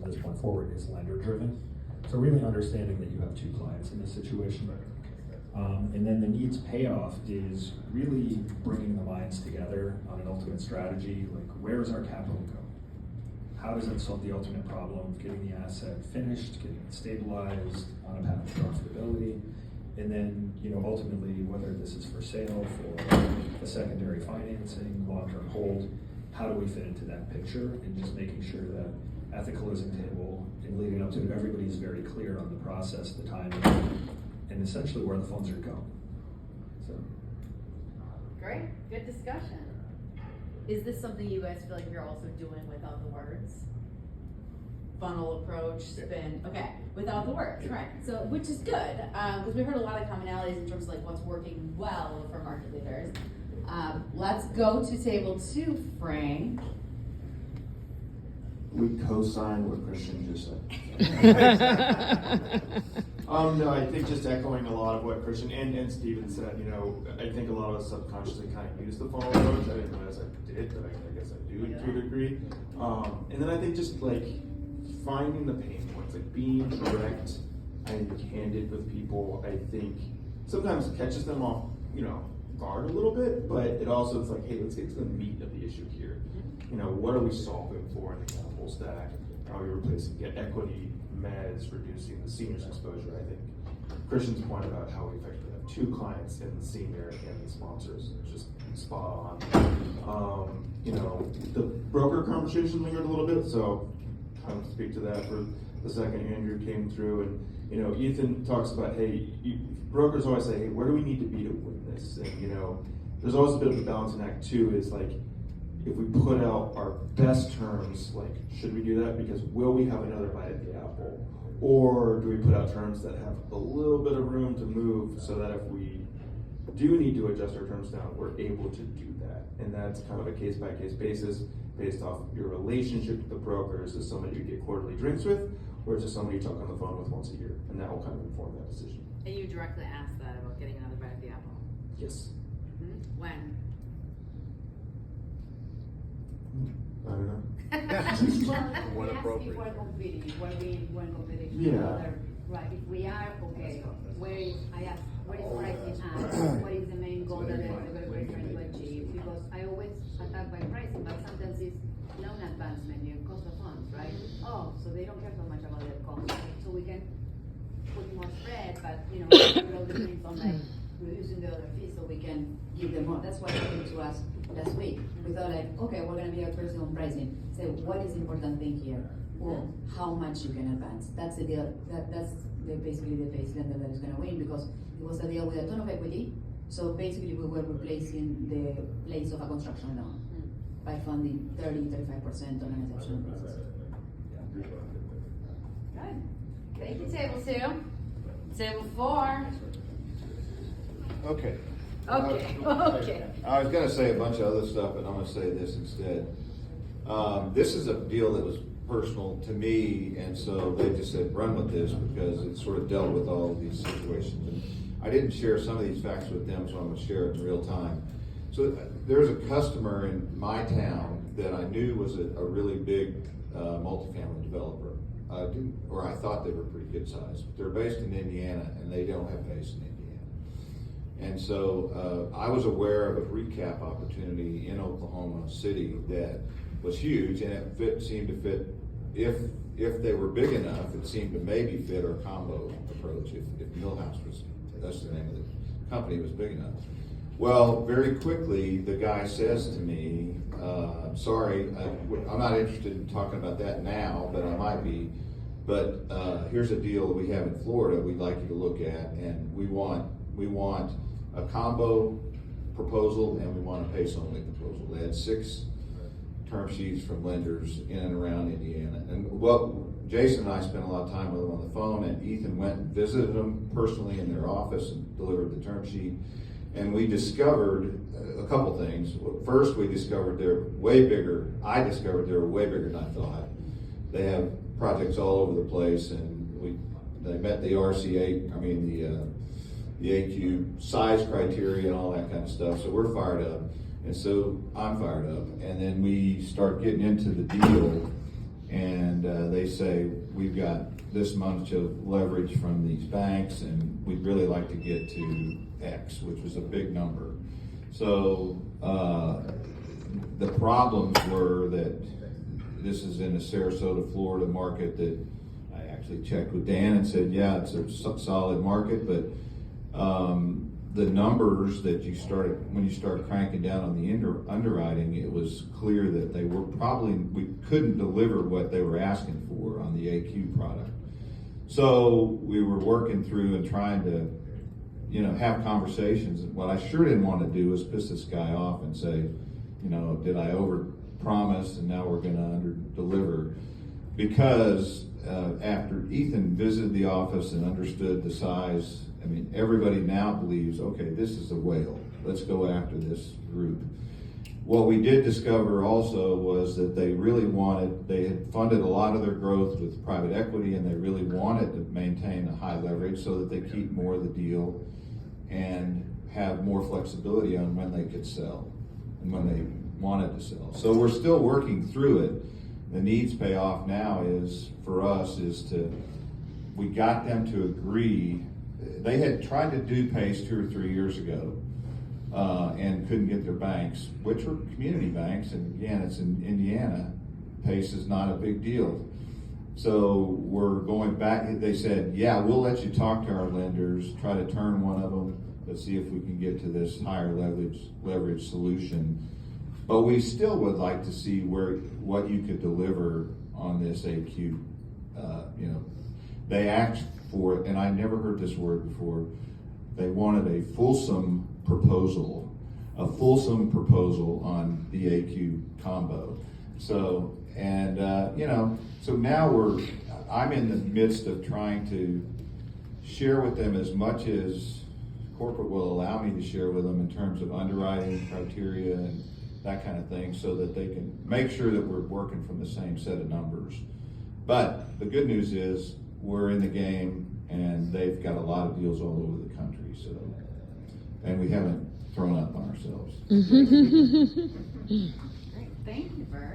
from this point forward is lender driven. So really understanding that you have two clients in this situation. And then the needs payoff is really bringing the minds together on an ultimate strategy, like where does our capital go? How does it solve the ultimate problem of getting the asset finished, getting it stabilized on a path to profitability? And then, ultimately, whether this is for sale, for a secondary financing, long-term hold, how do we fit into that picture? And just making sure that at the closing table and leading up to it, everybody's very clear on the process, the timing, and essentially where the funds are going. So. Great, good discussion. Is this something you guys feel like you're also doing without the words? Funnel approach, spin, okay, without the words, right? So, which is good, because we heard a lot of commonalities in terms of like what's working well for market leaders. Let's go to table 2, Frank. We co-sign what Christian just said. No, I think just echoing a lot of what Christian and Steven said, I think a lot of us subconsciously kind of use the funnel approach. I didn't realize I did, but I guess I do to a degree. And then I think just like finding the pain points, like being direct and candid with people, I think sometimes catches them off, guard a little bit, but it also is like, hey, let's get to the meat of the issue here. What are we solving for in the capital stack? How are we replacing equity, mezz, reducing the seniors exposure? I think Christian's point about how we effectively have two clients in the senior and the sponsors is just spot on. The broker conversation lingered a little bit, so kind of speak to that for the second. Andrew came through, and Ethan talks about, hey, brokers always say, hey, where do we need to be to win this? And there's always a bit of a balancing act too. Is like, if we put out our best terms, like, should we do that? Because will we have another bite at the apple? Or do we put out terms that have a little bit of room to move so that if we do need to adjust our terms down, we're able to do that? And that's kind of a case-by-case basis based off your relationship with the brokers. Is somebody you get quarterly drinks with, or is it somebody you talk on the phone with once a year? And that will kind of inform that decision. And you directly asked that about getting another bite at the apple? Yes. Mm-hmm. When? I don't know. When appropriate. When competing, when competing. Yeah. Right, if we are, okay, where is pricing at? What is the main goal that we're trying to achieve? Because I always attack by pricing, but sometimes it's loan advancement, cost of funds, right? Oh, so they don't care so much about their cost. So we can put more spread, but, it all depends on like reducing the other fees so we can give them more. That's what happened to us last week. We thought like, okay, we're gonna be aggressive on pricing. So what is the important thing here? Well, how much you can advance. That's the deal. That's basically the base lender that is gonna win, because it was a deal with a ton of equity. So basically we were replacing the place of a construction loan by funding 30-35% on an exceptional basis. Good. Thank you, table 2. Table 4. Okay. Okay. I was going to say a bunch of other stuff, but I'm going to say this instead. This is a deal that was personal to me, and so they just said run with this because it sort of dealt with all of these situations. And I didn't share some of these facts with them, so I'm going to share it in real time. So there's a customer in my town that I knew was a really big multifamily developer. I thought they were pretty good size. They're based in Indiana, and they don't have base in Indiana. And so I was aware of a recap opportunity in Oklahoma City that was huge, and it seemed to fit. If they were big enough, it seemed to maybe fit our combo approach. If Millhouse that's the name of the company, was big enough. Well, very quickly, the guy says to me, sorry, I'm not interested in talking about that now, but I might be. But here's a deal that we have in Florida we'd like you to look at, and we want a combo proposal, and we want a pace-only proposal. They had 6 term sheets from lenders in and around Indiana. And Jason and I spent a lot of time with them on the phone, and Ethan went and visited them personally in their office and delivered the term sheet. And we discovered a couple things. First, we discovered they're way bigger. I discovered they were way bigger than I thought. They have projects all over the place, and they met the the AQ size criteria and all that kind of stuff. So we're fired up, and so I'm fired up. And then we start getting into the deal, And they say, we've got this much of leverage from these banks, and we'd really like to get to X, which was a big number. So the problems were that this is in the Sarasota, Florida market that I actually checked with Dan and said, yeah, it's a solid market, but the numbers that when you start cranking down on the underwriting, it was clear that we couldn't deliver what they were asking for on the AQ product. So we were working through and trying to, have conversations. What I sure didn't want to do was piss this guy off and say, did I overpromise and now we're going to under-deliver? Because after Ethan visited the office and understood the size, everybody now believes, okay, this is a whale. Let's go after this group. What we did discover also was that they had funded a lot of their growth with private equity, and they really wanted to maintain a high leverage so that they keep more of the deal and have more flexibility on when they could sell and when they wanted to sell. So we're still working through it. The needs payoff now for us we got them to agree. They had tried to do PACE 2 or 3 years ago and couldn't get their banks, which were community banks, and again, it's in Indiana. PACE is not a big deal. So we're going back. They said, yeah, we'll let you talk to our lenders, try to turn one of them, but see if we can get to this higher leverage solution. But we still would like to see what you could deliver on this AQ. They asked for it, and I never heard this word before. They wanted a fulsome proposal on the AQ combo. So, so now I'm in the midst of trying to share with them as much as corporate will allow me to share with them in terms of underwriting criteria and that kind of thing, so that they can make sure that we're working from the same set of numbers. But the good news is we're in the game, and they've got a lot of deals all over the country. So, and we haven't thrown up on ourselves. Great, thank you, Bert.